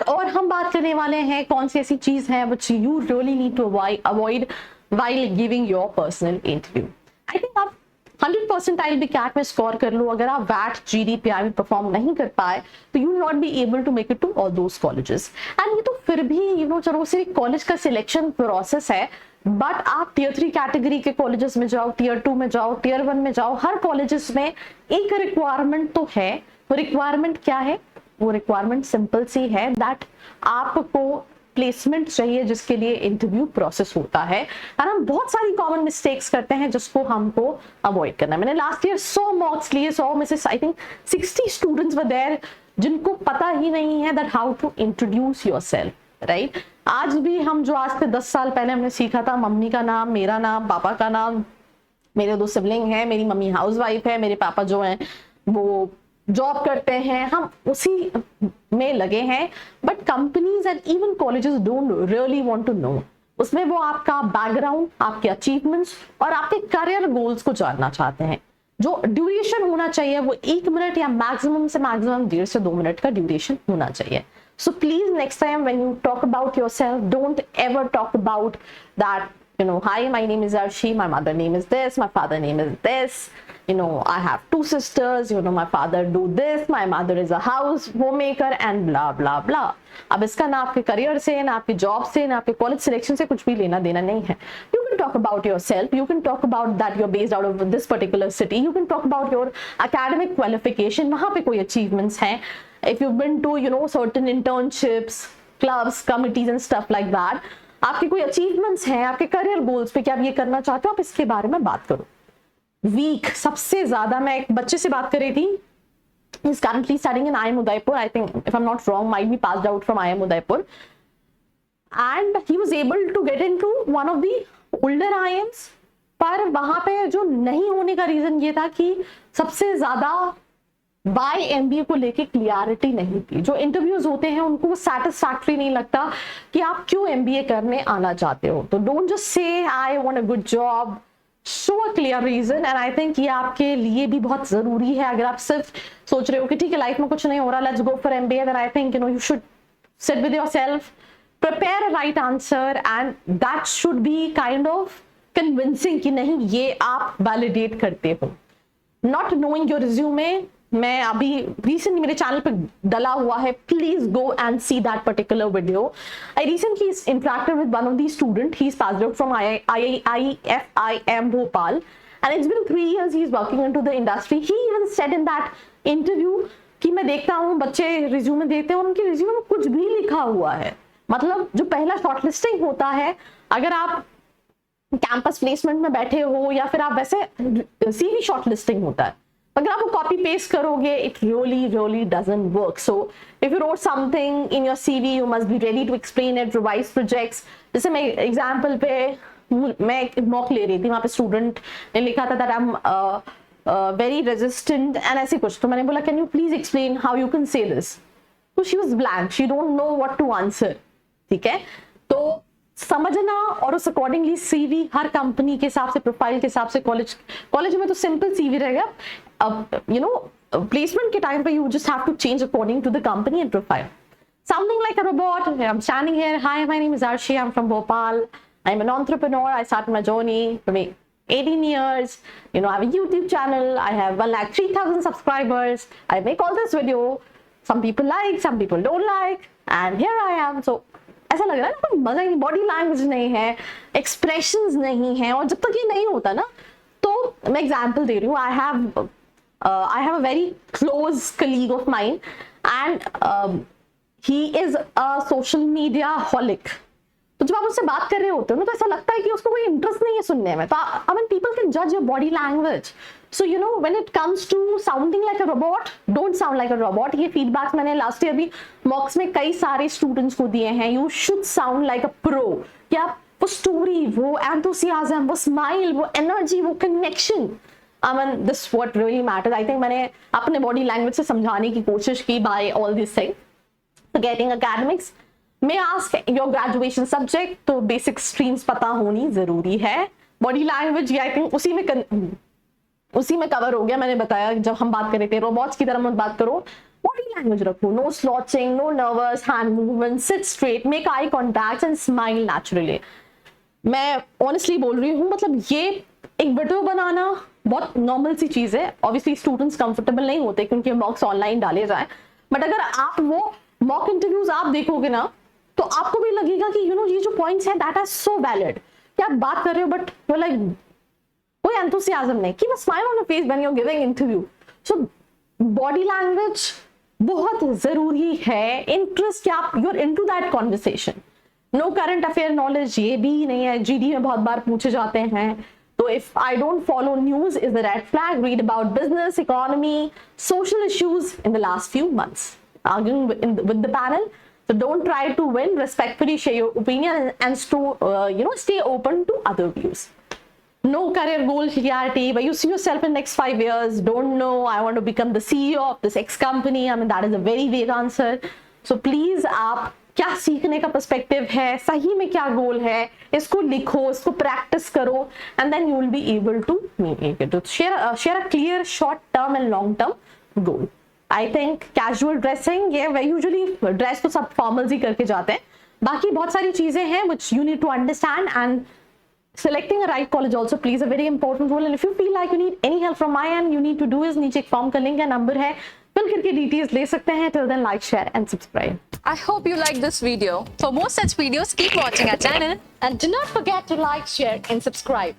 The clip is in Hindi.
और हम बात करने वाले हैं कौन सी ऐसी चीज है which you really need to avoid while giving your personal interview. I think आप 100 percentile भी कैट में स्कोर कर लो, अगर आप वैट GDPR में परफॉर्म नहीं कर पाए तो you will not be able to make it to all those colleges. And ये तो फिर भी चलो सिर्फ कॉलेज का सिलेक्शन प्रोसेस है, बट आप टियर 3 कैटेगरी के कॉलेजेस में जाओ, टियर 2 में जाओ, टियर 1 में जाओ, हर कॉलेजेस में एक रिक्वायरमेंट तो है. वो रिक्वायरमेंट क्या है? वो रिक्वायरमेंट सिंपल सी है दैट आपको प्लेसमेंट चाहिए जिसके लिए इंटरव्यू प्रोसेस होता है. और हम बहुत सारी कॉमन मिस्टेक्स करते हैं जिसको हमको अवॉइड करना है. मैंने लास्ट ईयर 100 मॉक्स लिए, 100 में से I think 60 students were there जिनको पता ही नहीं है that how to introduce yourself, right. आज भी हम जो आज से 10 साल पहले हमने सीखा था, मम्मी का नाम, मेरा नाम, पापा का नाम, मेरे 2 सिबलिंग हैं, मेरी मम्मी हाउसवाइफ है, मेरे पापा जो हैं वो जॉब करते हैं, हम उसी में लगे हैं. But companies and even colleges don't really want to know. उसमें वो आपका बैकग्राउंड, आपके अचीवमेंट्स और आपके करियर गोल्स को जानना चाहते हैं. जो ड्यूरेशन होना चाहिए वो 1 मिनट या मैक्सिमम से मैक्सिमम 1.5 से 2 मिनट का ड्यूरेशन होना चाहिए. So please next time when you talk about yourself, don't ever talk about that, hi, my name is Arshi, my mother name is this, my father name is this, I have 2 sisters, my father do this, my mother is a house homemaker and blah blah blah. अब इसका ना आपके करियर से, ना आपके जॉब से, ना आपके कॉलेज सिलेक्शन से कुछ भी लेना देना नहीं है. You can talk about yourself, you can talk about that you're based out of this particular city, you can talk about your academic qualification, वहाँ पे कोई achievements हैं. If you've been to certain internships, clubs, committees and stuff like that, आपके कोई achievements हैं, आपके career goals पे, क्या आप ये करना चाहते हो, आप इसके बारे में बात करो. वीक सबसे ज्यादा, मैं एक बच्चे से बात कर रही थी, he's currently studying in IIM Udaipur, I think if I'm not wrong might be passed out from IIM Udaipur, and he was able to get into one of the older IIMs. पर वहां पे जो नहीं होने का रीजन ये था कि सबसे ज्यादा बाय एमबीए को लेके क्लियरिटी नहीं थी. जो इंटरव्यूज होते हैं उनको सैटिस्फैक्टरी नहीं लगता कि आप क्यों एमबीए करने आना चाहते हो. तो don't just say I want a good job, show a clear reason. And I think ये आपके लिए भी बहुत जरूरी है. अगर आप सिर्फ सोच रहे हो कि ठीक है लाइफ में कुछ नहीं हो रहा, let's go for MBA, then I think you should sit with yourself, prepare a right answer and that should be kind of convincing कि नहीं ये आप वैलिडेट करते हो. नॉट नोइंग योर रिज्यूमे, मैं अभी रिसेंटली मेरे चैनल पे डला हुआ है, please go and see that particular video. I recently interacted with one of the student, he is passed out from IIFIM Bhopal and it's been 3 years he is working into the industry. He even said in that interview कि मैं देखता हूँ बच्चे रिज्यूमे देते हैं और उनके रिज्यूमे में कुछ भी लिखा हुआ है. मतलब जो पहला शॉर्टलिस्टिंग होता है, अगर आप कैंपस प्लेसमेंट में बैठे हो या फिर आप वैसे सीवी शॉर्टलिस्टिंग होता है, अगर आप वो कॉपी पेस्ट करोगे it really doesn't work. So if you wrote something in your CV you must be ready to explain it, revise projects. जैसे मैं एग्जाम्पल पे मैं एक मॉक ले रही थी, वहाँ पे स्टूडेंट ने लिखा था that I'm very resistant and ऐसे कुछ, तो मैंने बोला can you please explain how you can say this. तो she was blank, she don't know what to answer. ठीक है, तो समझना और उस अकॉर्डिंगली सीवी हर कंपनी के हिसाब से, प्रोफाइल के हिसाब से, कॉलेज में तो सिंपल सीवी रहेगा. प्लेसमेंट के टाइम पे you just have to change according to the company and profile. Something like a robot. I'm standing here. Hi, my name is Arshi. I'm from Bhopal. I'm an entrepreneur. I started my journey from 18 years. I have a YouTube channel. I have 1,03,000 subscribers. I make all this video. Some people like, some people don't like. And here I am. So ऐसा लग रहा है ना, कोई मजा नहीं, बॉडी लैंग्वेज नहीं है, एक्सप्रेशंस नहीं है. और जब तक ये नहीं होता ना, तो मैं एग्जांपल दे रही हूँ. I have a very close colleague of mine and he is a social media holic. तो जब आप उससे बात कर रहे होते हो ना, तो ऐसा लगता है कि उसको कोई इंटरेस्ट नहीं है सुनने में. तो I mean people can judge your body language. So when it comes to sounding like a robot, don't sound like a robot. ये फीडबैक्स मैंने लास्ट ईयर भी मॉक्स में कई सारे स्टूडेंट्स को दिए हैं. You should sound like a pro. कि आप वो स्टोरी, वो एंथुसियाज्म, वो स्माइल, वो एनर्जी, वो connection, I mean this what really matters. I think मैंने अपने बॉडी लैंग्वेज से समझाने की कोशिश की by all these things. Forgetting academics, may ask your graduation subject, तो बेसिक स्ट्रीम्स पता होनी जरूरी है. बॉडी लैंग्वेज आई थिंक उसी में कवर हो गया. मैंने बताया जब हम बात कर रहे थे रोबोट्स की तरह मत बात करो, बॉडी लैंग्वेज रखो, no slouching, no nervous hand movement, sit straight, make eye contact and smile naturally. मैं ऑनेस्टली बोल रही हूँ, मतलब ये एक वीडियो बनाना बहुत नॉर्मल सी चीज है। ऑब्वियसली स्टूडेंट्स कंफर्टेबल नहीं होते क्योंकि मॉक्स ऑनलाइन डाले जाए, बट अगर आप वो मॉक इंटरव्यूज आप देखोगे ना तो आपको भी लगेगा कि ये जो पॉइंट्स है दैट आर सो वैलिड, कि आप बात कर रहे हो बट यू लाइक कोई एंथुसियाज्म नहीं, keep a smile on your face when you are giving interview. So body language बहुत जरूरी है, इंटरेस्ट क्या आप you are into that conversation. No current affair knowledge ये भी नहीं है, जीडी में बहुत बार पूछे जाते हैं। तो if I don't follow news is the red flag, read about business, economy, social issues in the last few months, arguing with the panel. So don't try to win, respectfully share your opinion and stay open to other views. No career goal clarity, where you see yourself in next 5 years, don't know, I want to become the CEO of this X company. I mean, that is a very vague answer. So please, आप क्या सीखने का पर्सपेक्टिव है, सही में क्या गोल है, इसको लिखो, इसको प्रैक्टिस करो, and then you will be able to make it. Share a clear short term and long term goal. I think casual dressing, yeah, where usually dress तो सब formals ही करके जाते हैं, बाकी बहुत सारी चीजें हैं which you need to understand, and selecting a right college also plays a very important role. And if you feel like you need any help from my end, you need to do is नीचे एक फॉर्म का लिंक है, नंबर है, फिल करके डिटेल्स ले सकते हैं। Till then, like, share and subscribe. I hope you liked this video. For more such videos, keep watching our channel. And do not forget to like, share and subscribe.